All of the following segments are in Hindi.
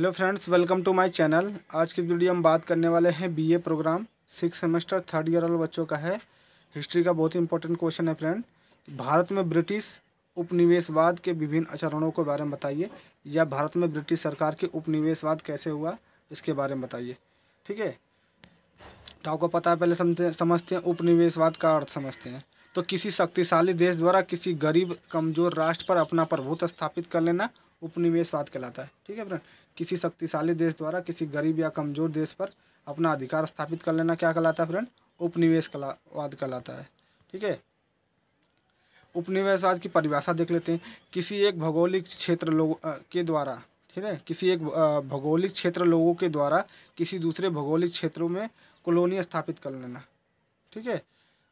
Hello friends, welcome to my channel. आज की वीडियो हम बात करने वाले हैं BA program 6 semester third year वाले बच्चों का है। हिस्ट्री का बहुत ही इंपॉर्टेंट क्वेश्चन है फ्रेंड। भारत में ब्रिटिश उपनिवेशवाद के विभिन्न चरणों के बारे में बताइए, या भारत में ब्रिटिश सरकार के उपनिवेशवाद कैसे हुआ इसके बारे में बताइए। ठीक है, तो आपको पता है, पहले समझते हैं उपनिवेशवाद का अर्थ समझते हैं। तो किसी शक्तिशाली देश द्वारा किसी गरीब कमजोर राष्ट्र पर अपना प्रभुत्व स्थापित कर लेना उपनिवेशवाद कहलाता है। ठीक है फ्रेंड, किसी शक्तिशाली देश द्वारा किसी गरीब या कमजोर देश पर अपना अधिकार स्थापित कर लेना क्या कहलाता है फ्रेंड? उपनिवेशवाद कहलाता है। ठीक है, उपनिवेशवाद की परिभाषा देख लेते हैं। किसी एक भौगोलिक क्षेत्र के द्वारा, ठीक है, किसी एक भौगोलिक क्षेत्र लोगों के द्वारा किसी दूसरे भौगोलिक क्षेत्रों में कॉलोनी स्थापित कर लेना। ठीक है,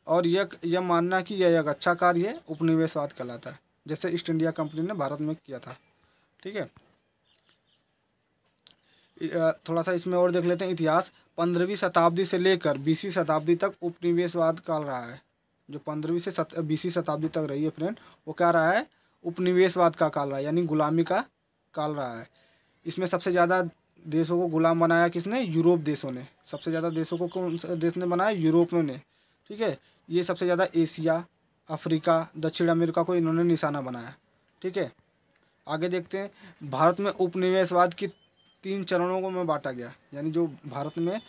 और यह मानना कि यह एक अच्छा कार्य है, उपनिवेशवाद कहलाता है, जैसे ईस्ट इंडिया कंपनी ने भारत में किया था। ठीक है, थोड़ा सा इसमें और देख लेते हैं इतिहास। 15वीं शताब्दी से लेकर 20वीं शताब्दी तक उपनिवेशवाद काल रहा है। जो 15वीं से 20वीं शताब्दी तक रही है फ्रेंड, वो क्या रहा है? उपनिवेशवाद का काल रहा है, यानी गुलामी का काल रहा है। इसमें सबसे ज़्यादा देशों को गुलाम बनाया किसने? यूरोप देशों ने। सबसे ज़्यादा देशों को कौन सा देश ने बनाया? यूरोपियों ने। ठीक है, ये सबसे ज़्यादा एशिया, अफ्रीका, दक्षिण अमेरिका को इन्होंने निशाना बनाया। ठीक है, आगे देखते हैं। भारत में उपनिवेशवाद की 3 चरणों को में बांटा गया, यानी जो भारत में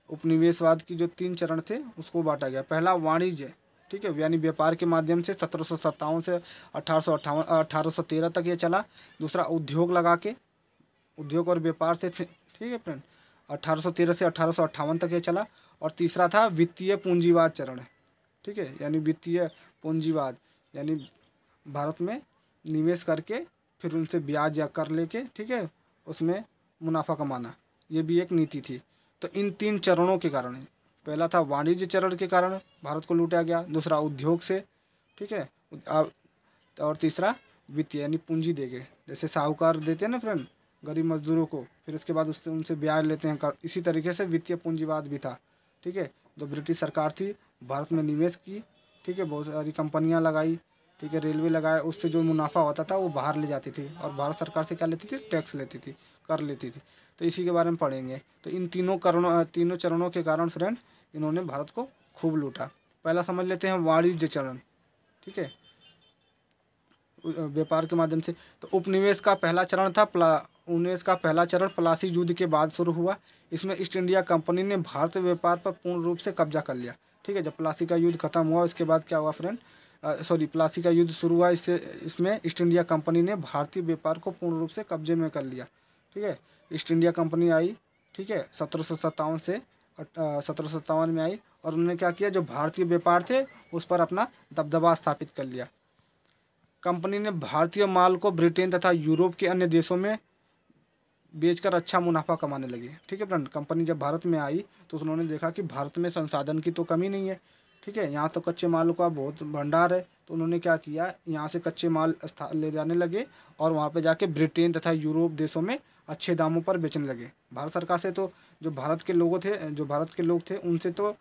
उपनिवेशवाद की जो 3 चरण थे उसको बांटा गया। पहला वाणिज्य, ठीक है, यानी व्यापार के माध्यम से 1757 से 1813 तक ये चला। दूसरा उद्योग लगा के, उद्योग और व्यापार से, ठीक है फ्रेंड, 1813 से 1858 तक ये चला। और तीसरा था वित्तीय पूंजीवाद चरण। ठीक है, यानी वित्तीय पूंजीवाद, यानी भारत में निवेश करके फिर उनसे ब्याज या कर लेके, ठीक है, उसमें मुनाफा कमाना, ये भी एक नीति थी। तो इन 3 चरणों के कारण, पहला था वाणिज्य चरण के कारण भारत को लूटा गया, दूसरा उद्योग से, ठीक है, और तीसरा वित्तीय यानी पूंजी देके, जैसे साहूकार देते हैं ना फ्रेंड गरीब मजदूरों को, फिर उसके बाद उससे उनसे ब्याज लेते हैं कर, इसी तरीके से वित्तीय पूंजीवाद भी था। ठीक है, जो ब्रिटिश सरकार थी भारत में निवेश की, ठीक है, बहुत सारी कंपनियां लगाई, ठीक है, रेलवे लगाया, उससे जो मुनाफा होता था वो बाहर ले जाती थी, और भारत सरकार से क्या लेती थी? टैक्स लेती थी, कर लेती थी। तो इसी के बारे में पढ़ेंगे। तो इन तीनों चरणों के कारण फ्रेंड इन्होंने भारत को खूब लूटा। पहला समझ लेते हैं वाणिज्य चरण। ठीक है, व्यापार के माध्यम से। तो उपनिवेश का पहला चरण था उपनिवेश का पहला चरण प्लासी युद्ध के बाद शुरू हुआ। इसमें ईस्ट इंडिया कंपनी ने भारतीय व्यापार पर पूर्ण रूप से कब्जा कर लिया। ठीक है, जब प्लासी का युद्ध खत्म हुआ उसके बाद क्या हुआ फ्रेंड? प्लासी का युद्ध शुरू हुआ, इसमें ईस्ट इंडिया कंपनी ने भारतीय व्यापार को पूर्ण रूप से कब्जे में कर लिया। ठीक है, ईस्ट इंडिया कंपनी आई, ठीक है, 1757 में आई, और उन्होंने क्या किया? जो भारतीय व्यापार थे उस पर अपना दबदबा स्थापित कर लिया। कंपनी ने भारतीय माल को ब्रिटेन तथा यूरोप के अन्य देशों में बेचकर अच्छा मुनाफा कमाने लगी। ठीक है फ्रेंड, कंपनी जब भारत में आई तो उन्होंने देखा कि भारत में संसाधन की तो कमी नहीं है, ठीक है, यहाँ तो कच्चे माल का बहुत भंडार है। तो उन्होंने क्या किया? यहाँ से कच्चे माल ले जाने लगे और वहाँ पे जाके ब्रिटेन तथा यूरोप देशों में अच्छे दामों पर बेचने लगे। भारत सरकार से तो जो भारत के लोग थे उनसे तो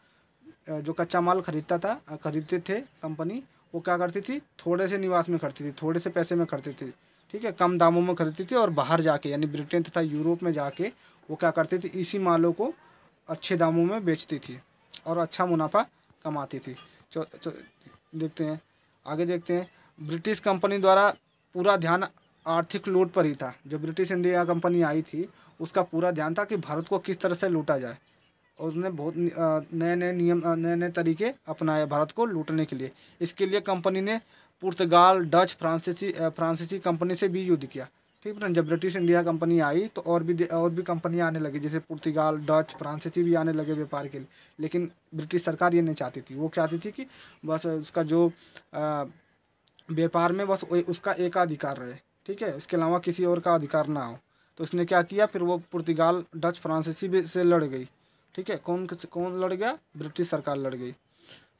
जो कच्चा माल खरीदते थे कंपनी, वो क्या करती थी? थोड़े से निवास में खरीदती थी, थोड़े से पैसे में खरीदती थी, ठीक है, कम दामों में खरीदती थी, और बाहर जाके यानी ब्रिटेन तथा यूरोप में जाके वो क्या करती थी? इसी मालों को अच्छे दामों में बेचती थी और अच्छा मुनाफा कमाती थी। देखते हैं, आगे देखते हैं। ब्रिटिश कंपनी द्वारा पूरा ध्यान आर्थिक लूट पर ही था। जो ब्रिटिश इंडिया कंपनी आई थी उसका पूरा ध्यान था कि भारत को किस तरह से लूटा जाए, और उसने बहुत नए नए नियम, नए नए तरीके अपनाए भारत को लूटने के लिए। इसके लिए कंपनी ने पुर्तगाल, डच, फ्रांसीसी कंपनी से भी युद्ध किया। ठीक है, जब ब्रिटिश इंडिया कंपनी आई तो और भी कंपनियां आने लगी, जैसे पुर्तगाल, डच, फ्रांसीसी भी आने लगे व्यापार के लिए। लेकिन ब्रिटिश सरकार ये नहीं चाहती थी। वो चाहती थी कि बस उसका जो व्यापार में बस उसका एकाधिकार रहे, ठीक है, इसके अलावा किसी और का अधिकार ना हो। तो उसने क्या किया? फिर वो पुर्तगाल, डच, फ्रांसीसी भी से लड़ गई। ठीक है, कौन लड़ गया? ब्रिटिश सरकार लड़ गई।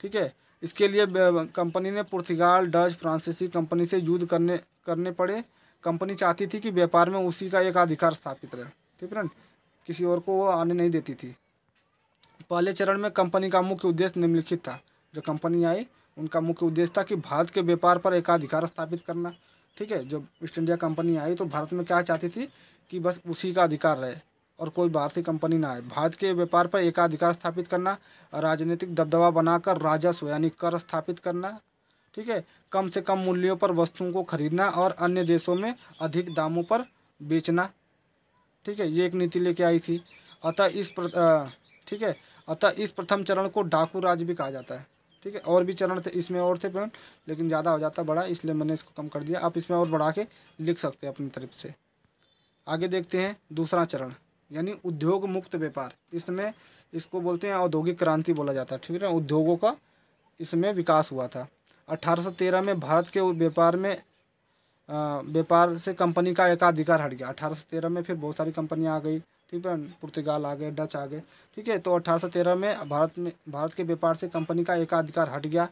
ठीक है, इसके लिए कंपनी ने पुर्तगाल, डच, फ्रांसीसी कंपनी से युद्ध करने पड़े। कंपनी चाहती थी कि व्यापार में उसी का एक अधिकार स्थापित रहे। ठीक है, किसी और को वो आने नहीं देती थी। पहले चरण में कंपनी का मुख्य उद्देश्य निम्नलिखित था। जो कंपनी आई उनका मुख्य उद्देश्य था कि भारत के व्यापार पर एकाधिकार स्थापित करना। ठीक है, जब ईस्ट इंडिया कंपनी आई तो भारत में क्या चाहती थी कि बस उसी का अधिकार रहे और कोई बाहर से कंपनी ना आए। भारत के व्यापार पर एकाधिकार स्थापित करना, राजनीतिक दबदबा बनाकर राजस्व यानी कर स्थापित करना, ठीक है, कम से कम मूल्यों पर वस्तुओं को खरीदना और अन्य देशों में अधिक दामों पर बेचना, ठीक है, ये एक नीति लेके आई थी। अतः ठीक है, अतः इस प्रथम चरण को डाकू राज भी कहा जाता है, ठीक है। और भी चरण थे इसमें, और थे पॉइंट, लेकिन ज़्यादा हो जाता बड़ा, इसलिए मैंने इसको कम कर दिया। आप इसमें और बढ़ा के लिख सकते हैं अपनी तरफ से। आगे देखते हैं दूसरा चरण, यानी उद्योग मुक्त व्यापार। इसमें इसको बोलते हैं औद्योगिक क्रांति बोला जाता है, ठीक है। उद्योगों का इसमें विकास हुआ था। 1813 में भारत के व्यापार से कंपनी का एकाधिकार हट गया। 1813 में फिर बहुत सारी कंपनियां आ गई, ठीक है, पुर्तगाल आ गए, डच आ गए, ठीक है। तो 1813 में भारत के व्यापार से कंपनी का एकाधिकार हट गया,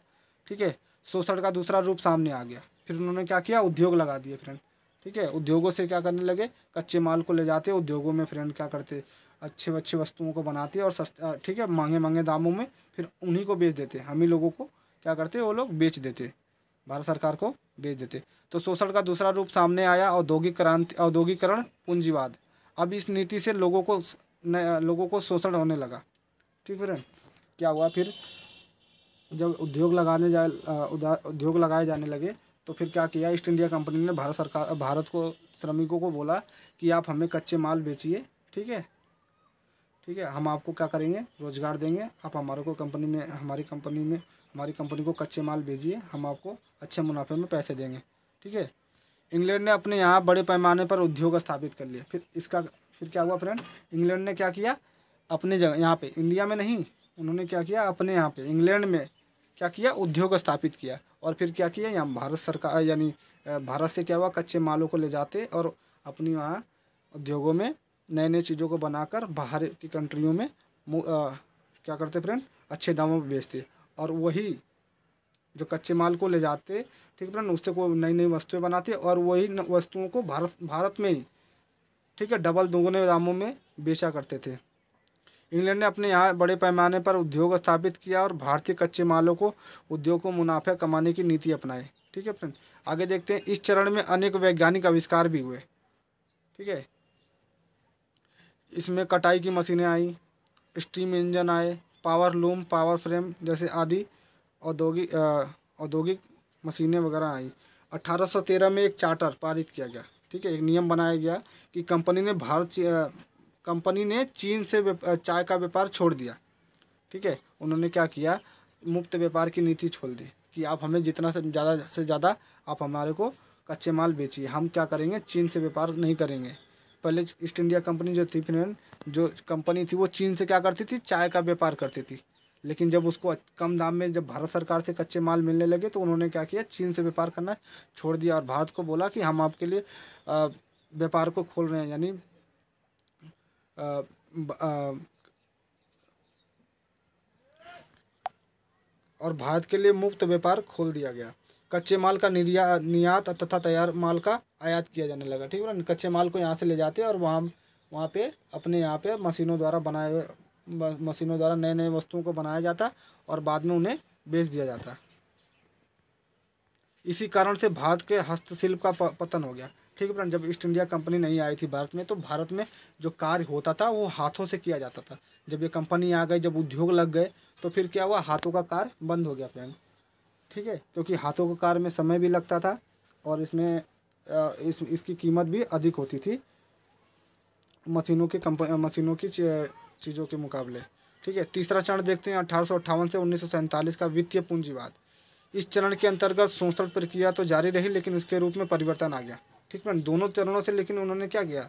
ठीक है। शोषण का दूसरा रूप सामने आ गया। फिर उन्होंने क्या किया, उद्योग लगा दिए फ्रेंड, ठीक है। उद्योगों से क्या करने लगे, कच्चे माल को ले जाते उद्योगों में फ्रेंड, क्या करते, अच्छे अच्छी वस्तुओं को बनाते और सस्ता, ठीक है, महंगे महंगे दामों में फिर उन्हीं को बेच देते, हम ही लोगों को क्या करते, वो लोग बेच देते, भारत सरकार को बेच देते। तो शोषण का दूसरा रूप सामने आया, औद्योगिकरण, पूंजीवाद। अब इस नीति से लोगों को शोषण होने लगा, ठीक है। क्या हुआ फिर, जब उद्योग लगाए जाने लगे, तो फिर क्या किया, ईस्ट इंडिया कंपनी ने भारत को, श्रमिकों को बोला कि आप हमें कच्चे माल बेचिए, ठीक है, ठीक है, हम आपको क्या करेंगे, रोजगार देंगे, आप हमारे को हमारी कंपनी को कच्चे माल भेजिए, हम आपको अच्छे मुनाफे में पैसे देंगे, ठीक है। इंग्लैंड ने अपने यहाँ बड़े पैमाने पर उद्योग स्थापित कर लिए। फिर क्या हुआ फ्रेंड, इंग्लैंड ने क्या किया, अपने जगह यहाँ पे, इंडिया में नहीं, उन्होंने क्या किया, अपने यहाँ पे इंग्लैंड में क्या किया, उद्योग स्थापित किया। और फिर क्या किया, यहाँ भारत सरकार यानी भारत से क्या हुआ, कच्चे मालों को ले जाते और अपनी वहाँ उद्योगों में नए नए चीज़ों को बनाकर बाहर की कंट्रियों में क्या करते फ्रेंड, अच्छे दामों पर बेचते। और वही जो कच्चे माल को ले जाते, ठीक है फ्रेंड, उससे को नई नई वस्तुएं बनाते और वही वस्तुओं को भारत में ही, ठीक है, डबल दोगुने दामों में बेचा करते थे। इंग्लैंड ने अपने यहाँ बड़े पैमाने पर उद्योग स्थापित किया और भारतीय कच्चे मालों को उद्योग को मुनाफा कमाने की नीति अपनाई, ठीक है फ्रेंड। आगे देखते हैं, इस चरण में अनेक वैज्ञानिक आविष्कार भी हुए, ठीक है। इसमें कटाई की मशीनें आई, स्टीम इंजन आए, पावर लूम, पावर फ्रेम जैसे आदि औद्योगिक मशीनें वगैरह आई। 1813 में एक चार्टर पारित किया गया, ठीक है, एक नियम बनाया गया कि कंपनी ने चीन से चाय का व्यापार छोड़ दिया, ठीक है। उन्होंने क्या किया, मुक्त व्यापार की नीति छोड़ दी कि आप हमें जितना से ज़्यादा आप हमारे को कच्चे माल बेचिए, हम क्या करेंगे, चीन से व्यापार नहीं करेंगे। पहले ईस्ट इंडिया कंपनी जो थी फ्रेंड, जो कंपनी थी वो चीन से क्या करती थी, चाय का व्यापार करती थी। लेकिन जब उसको कम दाम में जब भारत सरकार से कच्चे माल मिलने लगे, तो उन्होंने क्या किया, चीन से व्यापार करना छोड़ दिया और भारत को बोला कि हम आपके लिए व्यापार को खोल रहे हैं, यानी और भारत के लिए मुक्त व्यापार खोल दिया गया। कच्चे माल का निर्यात तथा तैयार माल का आयात किया जाने लगा, ठीक है ना। कच्चे माल को यहाँ से ले जाते और वहाँ पे अपने यहाँ पे मशीनों द्वारा नए नए वस्तुओं को बनाया जाता और बाद में उन्हें बेच दिया जाता। इसी कारण से भारत के हस्तशिल्प का पतन हो गया, ठीक है फ्रेंड। जब ईस्ट इंडिया कंपनी नहीं आई थी भारत में, तो भारत में जो कार्य होता था वो हाथों से किया जाता था। जब ये कंपनी आ गई, जब उद्योग लग गए, तो फिर क्या हुआ, हाथों का कार्य बंद हो गया फ्रेंड, ठीक है, क्योंकि हाथों का कार्य में समय भी लगता था और इसमें इसकी कीमत भी अधिक होती थी मशीनों की चीज़ों के मुकाबले, ठीक है। तीसरा चरण देखते हैं, 1858 से 1947 का वित्तीय पूंजीवाद। इस चरण के अंतर्गत शोषण प्रक्रिया तो जारी रही, लेकिन उसके रूप में परिवर्तन आ गया, ठीक है। दोनों चरणों से लेकिन उन्होंने क्या किया,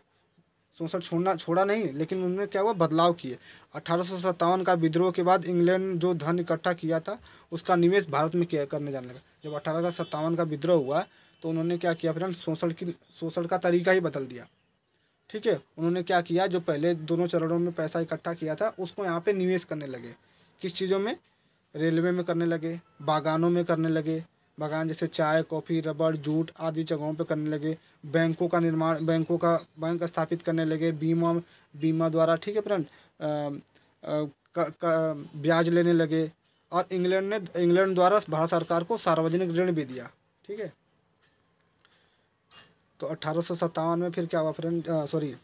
शोषण छोड़ा नहीं, लेकिन उन्होंने क्या हुआ, बदलाव किए। 1857 का विद्रोह के बाद इंग्लैंड जो धन इकट्ठा किया था उसका निवेश भारत में करने जाने लगा। जब 1857 का विद्रोह हुआ, तो उन्होंने क्या किया फ्रेंड, शोषण का तरीका ही बदल दिया, ठीक है। उन्होंने क्या किया, जो पहले दोनों चरणों में पैसा इकट्ठा किया था उसको यहाँ पे निवेश करने लगे। किस चीज़ों में, रेलवे में करने लगे, बागानों में करने लगे, बागान जैसे चाय, कॉफ़ी, रबड़, जूट आदि जगहों पे करने लगे। बैंक स्थापित करने लगे, बीमा द्वारा, ठीक है फ्रेंड, ब्याज लेने लगे। और इंग्लैंड द्वारा भारत सरकार को सार्वजनिक ऋण भी दिया, ठीक है। तो 1857 में फिर क्या हुआ फ्रेंड, सॉरी,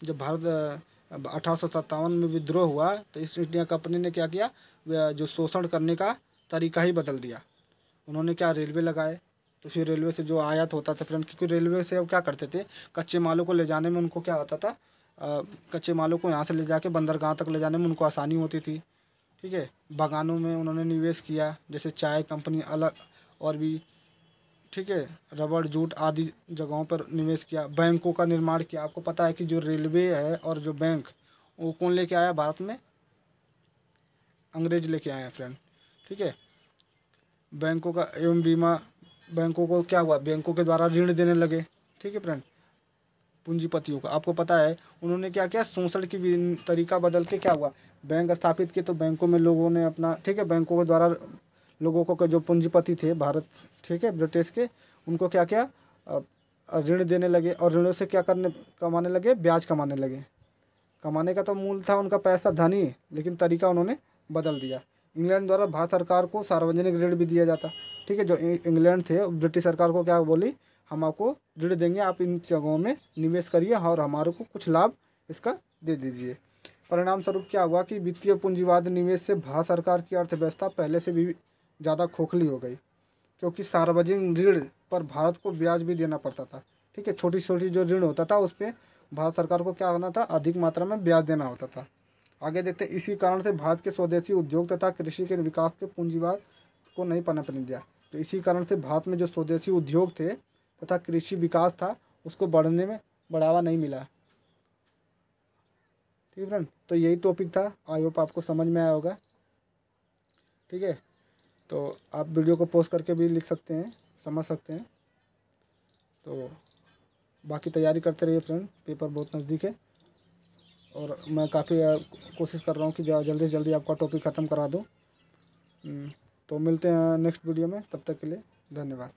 जब भारत 1857 में विद्रोह हुआ तो ईस्ट इंडिया कंपनी ने क्या किया, जो शोषण करने का तरीका ही बदल दिया। उन्होंने क्या, रेलवे लगाए। तो फिर रेलवे से जो आयात होता था फ्रेंड, क्योंकि रेलवे से वो क्या करते थे, कच्चे मालों को ले जाने में उनको क्या होता था, कच्चे मालों को यहाँ से ले जाके बंदरगाह तक ले जाने में उनको आसानी होती थी। ठीक है, बागानों में उन्होंने निवेश किया, जैसे चाय कंपनी अलग और भी, ठीक है, रबड़ जूट आदि जगहों पर निवेश किया। बैंकों का निर्माण किया। आपको पता है कि जो रेलवे है और जो बैंक, वो कौन लेके आया भारत में, अंग्रेज लेके आए हैं फ्रेंड। ठीक है, बैंकों का एवं बीमा, बैंकों को क्या हुआ, बैंकों के द्वारा ऋण देने लगे। ठीक है फ्रेंड, पूंजीपतियों का आपको पता है उन्होंने क्या किया, शोषण की तरीका बदल के क्या हुआ, बैंक स्थापित किए। तो बैंकों में लोगों ने अपना, ठीक है, बैंकों के द्वारा लोगों को जो पूंजीपति थे भारत, ठीक है, ब्रिटिश के, उनको क्या किया, ऋण देने लगे और ऋणों से क्या करने, कमाने लगे, ब्याज कमाने लगे। कमाने का तो मूल था उनका पैसा, धन ही, लेकिन तरीका उन्होंने बदल दिया। इंग्लैंड द्वारा भारत सरकार को सार्वजनिक ऋण भी दिया जाता। ठीक है, जो इंग्लैंड थे ब्रिटिश सरकार को क्या बोली, हम आपको ऋण देंगे, आप इन जगहों में निवेश करिए और हमारे को कुछ लाभ इसका दे दीजिए। परिणाम स्वरूप क्या हुआ कि वित्तीय पूंजीवाद निवेश से भारत सरकार की अर्थव्यवस्था पहले से भी ज़्यादा खोखली हो गई, क्योंकि सार्वजनिक ऋण पर भारत को ब्याज भी देना पड़ता था। ठीक है, छोटी छोटी जो ऋण होता था उस पर भारत सरकार को क्या होना था, अधिक मात्रा में ब्याज देना होता था। आगे देखते हैं, इसी कारण से भारत के स्वदेशी उद्योग तथा कृषि के विकास के पूंजीवाद को नहीं पनपने दिया। तो इसी कारण से भारत में जो स्वदेशी उद्योग थे तथा कृषि विकास था उसको बढ़ने में बढ़ावा नहीं मिला। ठीक है फ्रेंड, तो यही टॉपिक था, आई होप आपको समझ में आया होगा। ठीक है, तो आप वीडियो को पॉज करके भी लिख सकते हैं, समझ सकते हैं। तो बाकी तैयारी करते रहिए फ्रेंड, पेपर बहुत नज़दीक है और मैं काफ़ी कोशिश कर रहा हूँ कि जल्दी से जल्दी आपका टॉपिक ख़त्म करा दूँ। तो मिलते हैं नेक्स्ट वीडियो में, तब तक के लिए धन्यवाद।